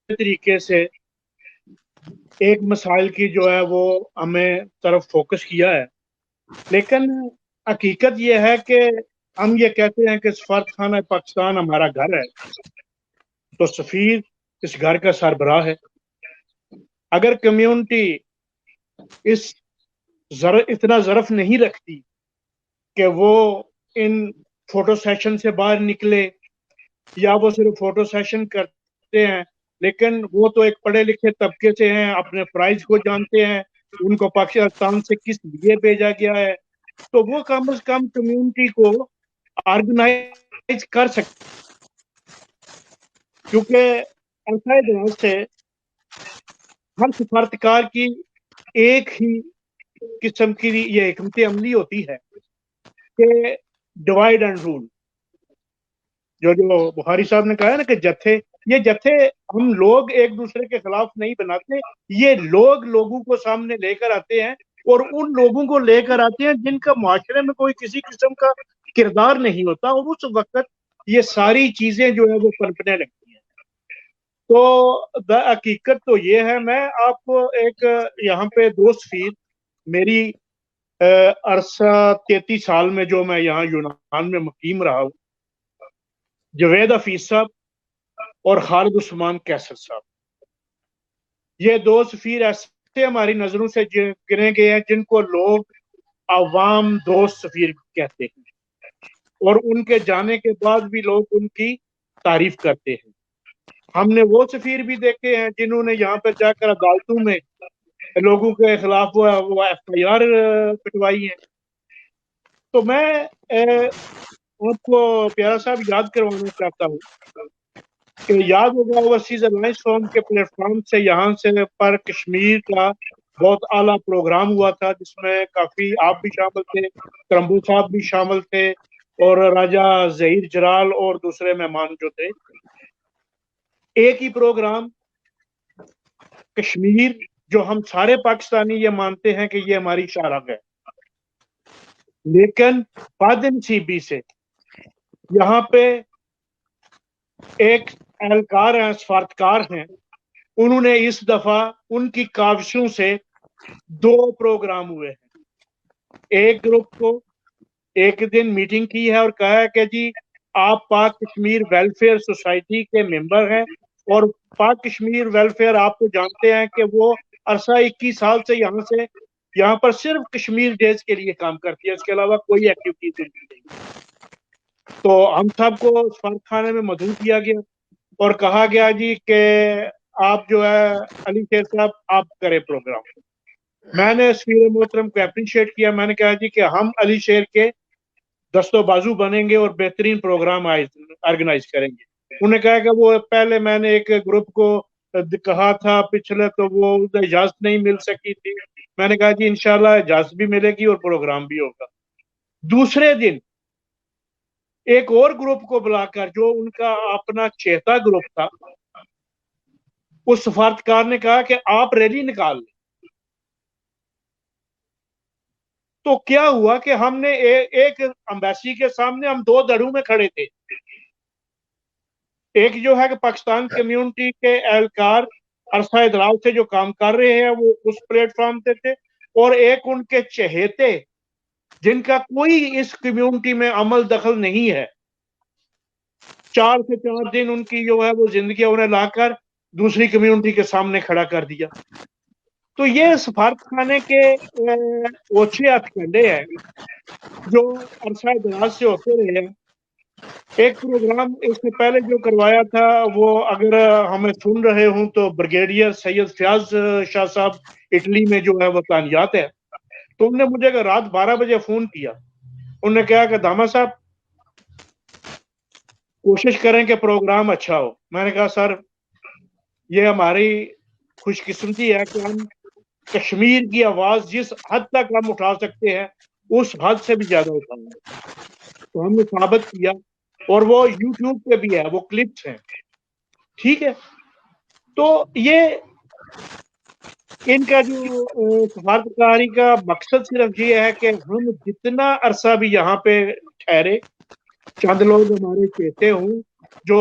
طریقے سے ایک مسائل کی جو ہے وہ ہمیں طرف فوکس کیا ہے، لیکن حقیقت یہ ہے کہ ہم یہ کہتے ہیں کہ سفارت خانہ پاکستان ہمارا گھر ہے، تو سفیر اس گھر کا سربراہ ہے۔ اگر کمیونٹی اس اتنا ظرف نہیں رکھتی کہ وہ ان فوٹو سیشن سے باہر نکلے، یا وہ صرف فوٹو سیشن کرتے ہیں، لیکن وہ تو ایک پڑھے لکھے طبقے سے ہیں، اپنے فرائض کو جانتے ہیں، ان کو پاکستان سے کس لیے بھیجا گیا ہے، تو وہ کم از کم کمیونٹی کو آرگنائز کر سکتے، کیونکہ ایسا اعتراض سے ہر سفارتکار کی ایک ہی قسم کی یہ حکمت عملی ہوتی ہے کہ ڈیوائڈ اینڈ رول، جو بخاری صاحب نے کہا ہے نا کہ جتھے، یہ جتھے ہم لوگ ایک دوسرے کے خلاف نہیں بناتے، یہ لوگ لوگوں کو سامنے لے کر آتے ہیں، اور ان لوگوں کو لے کر آتے ہیں جن کا معاشرے میں کوئی کسی قسم کا کردار نہیں ہوتا، اور اس وقت یہ ساری چیزیں جو ہے وہ پنپنے لگتی ہیں۔ تو حقیقت تو یہ ہے، میں آپ کو ایک یہاں پہ دو سفیر، میری عرصہ 33 سال میں جو میں یہاں یونان میں مقیم رہا ہوں، جوید حفیظ صاحب اور خالد عثمان کیسر صاحب، یہ دو سفیر ایسے ہماری نظروں سے گنے گئے ہیں جن کو لوگ عوام دوست سفیر کہتے ہیں، اور ان کے جانے کے بعد بھی لوگ ان کی تعریف کرتے ہیں۔ ہم نے وہ سفیر بھی دیکھے ہیں جنہوں نے یہاں پر جا کر عدالتوں میں لوگوں کے خلاف وہ ایف آئی آر پٹوائی ہے۔ تو میں آپ کو پیارا صاحب یاد کروانا چاہتا ہوں کہ یاد ہوگا اوورسیز الائنس فورم کے پلیٹ فارم سے یہاں سے پر کشمیر کا بہت اعلیٰ پروگرام ہوا تھا، جس میں کافی آپ بھی شامل تھے، کرمبو صاحب بھی شامل تھے، اور راجہ ظہیر جلال اور دوسرے مہمان جو تھے۔ ایک ہی پروگرام کشمیر، جو ہم سارے پاکستانی یہ مانتے ہیں کہ یہ ہماری شاہراہ ہے، لیکن بدنصیبی سے یہاں پہ ایک اہلکار ہیں، سفارتکار ہیں، انہوں نے اس دفعہ ان کی کاوشوں سے دو پروگرام ہوئے ہیں۔ ایک گروپ کو ایک دن میٹنگ کی ہے اور کہا ہے کہ جی آپ پاک کشمیر ویلفیئر سوسائٹی کے ممبر ہیں، اور پاک کشمیر ویلفیئر آپ تو جانتے ہیں کہ وہ عرصہ 21 سال سے یہاں پر صرف کشمیر ڈیز کے لیے کام کرتی ہے، اس کے علاوہ کوئی ایکٹیویٹیز نہیں۔ تو ہم سب کو سفارت خانے میں مدعو کیا گیا اور کہا گیا جی کہ آپ جو ہے علی شیر صاحب آپ کریں پروگرام۔ میں نے سفیر محترم کو اپریشیٹ کیا، میں نے کہا جی کہ ہم علی شیر کے دست و بازو بنیں گے اور بہترین پروگرام آرگنائز کریں گے۔ انہوں نے کہا کہ وہ پہلے میں نے ایک گروپ کو کہا تھا پچھلے، تو وہ اجازت نہیں مل سکی تھی، میں نے کہا جی انشاءاللہ اجازت بھی ملے گی اور پروگرام بھی ہوگا۔ دوسرے دن ایک اور گروپ کو بلا کر، جو ان کا اپنا چہتا گروپ تھا، اس سفارتکار نے کہا کہ آپ ریلی نکال لیں۔ تو کیا ہوا کہ ہم نے ایک امبیسی کے سامنے ہم دو دڑوں میں کھڑے تھے، ایک جو ہے کہ پاکستان کمیونٹی کے اہلکار عرصہ دراز سے جو کام کر رہے ہیں وہ اس پلیٹ فارم پہ تھے، اور ایک ان کے چہیتے جن کا کوئی اس کمیونٹی میں عمل دخل نہیں ہے، 4 سے 4 دن ان کی جو ہے وہ زندگی انہیں لا کر دوسری کمیونٹی کے سامنے کھڑا کر دیا۔ تو یہ سفارت خانے کے اوچھے ہتھ کنڈے ہیں جو عرصہ دراز سے ہوتے رہے ہیں۔ ایک پروگرام اس سے پہلے جو کروایا تھا، وہ اگر ہمیں سن رہے ہوں تو بریگیڈیئر سید فیاض شاہ صاحب اٹلی میں جو ہے وہ تعینات ہے، تو انہوں نے مجھے رات 12 بجے فون کیا، انہوں نے کہا کہ داما صاحب کوشش کریں کہ پروگرام اچھا ہو۔ میں نے کہا سر یہ ہماری خوش قسمتی ہے کہ ہم کشمیر کی آواز جس حد تک ہم اٹھا سکتے ہیں اس حد سے بھی زیادہ اٹھائیں گے۔ تو ہم نے ثابت کیا، اور وہ یوٹیوب پہ بھی ہے، وہ کلپس ہیں، ٹھیک ہے۔ تو یہ ان کا جو سفارتکاری کا مقصد صرف یہ ہے کہ ہم جتنا عرصہ بھی یہاں پہ ٹھہرے، چند لوگ ہمارے چہتے ہوں جو